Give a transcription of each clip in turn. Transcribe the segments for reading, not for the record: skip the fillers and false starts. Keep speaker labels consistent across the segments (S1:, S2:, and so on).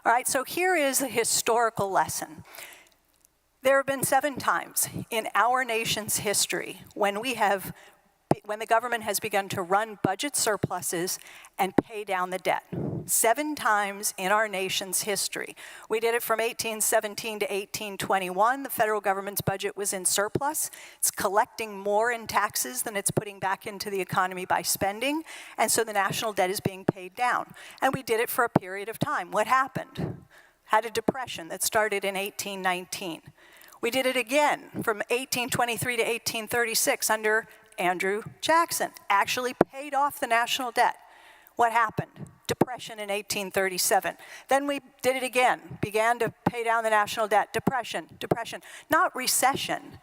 S1: All right, so here is a historical lesson. There have been 7 times in our nation's history when the government has begun to run budget surpluses and pay down the debt. 7 times in our nation's history. We did it from 1817 to 1821. The federal government's budget was in surplus. It's collecting more in taxes than it's putting back into the economy by spending, and so the national debt is being paid down. And we did it for a period of time. What happened? Had a depression that started in 1819. We did it again from 1823 to 1836 under Andrew Jackson, actually paid off the national debt. What happened? Depression in 1837. Then we did it again, began to pay down the national debt. Depression. Not recession,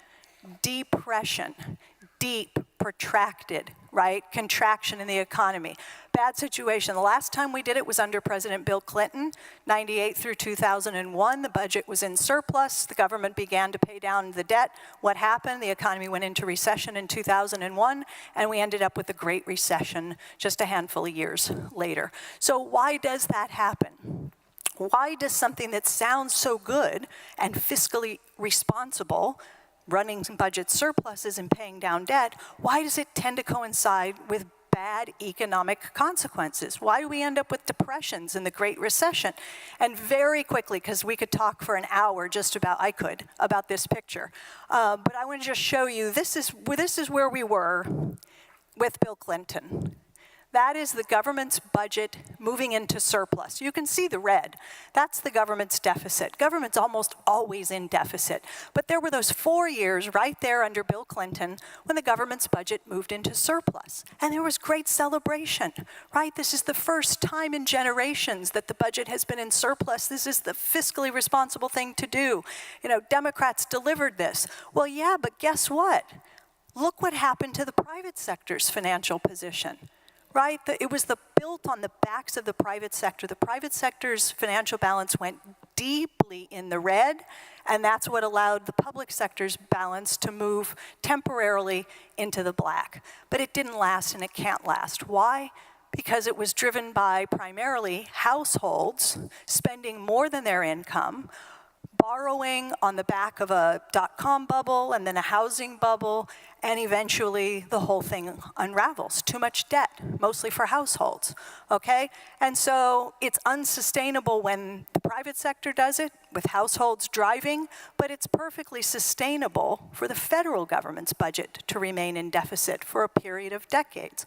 S1: depression. Deep, protracted, right? Contraction in the economy. Bad situation. The last time we did it was under President Bill Clinton, 98 through 2001. The budget was in surplus. The government began to pay down the debt. What happened? The economy went into recession in 2001, and we ended up with the Great Recession just a handful of years later. So why does that happen? Why does something that sounds so good and fiscally responsible, running budget surpluses and paying down debt, why does it tend to coincide with bad economic consequences? Why do we end up with depressions and the Great Recession? And very quickly, because we could talk for an hour about this picture. But I want to just show you, this is where we were with Bill Clinton. That is the government's budget moving into surplus. You can see the red. That's the government's deficit. Government's almost always in deficit. But there were those 4 years right there under Bill Clinton when the government's budget moved into surplus. And there was great celebration, right? This is the first time in generations that the budget has been in surplus. This is the fiscally responsible thing to do. You know, Democrats delivered this. Well, yeah, but guess what? Look what happened to the private sector's financial position. Right? It was built on the backs of the private sector. The private sector's financial balance went deeply in the red, and that's what allowed the public sector's balance to move temporarily into the black. But it didn't last, and it can't last. Why? Because it was driven by primarily households spending more than their income, borrowing on the back of a dot-com bubble and then a housing bubble, and eventually the whole thing unravels. Too much debt, mostly for households, okay? And so it's unsustainable when the private sector does it, with households driving, but it's perfectly sustainable for the federal government's budget to remain in deficit for a period of decades.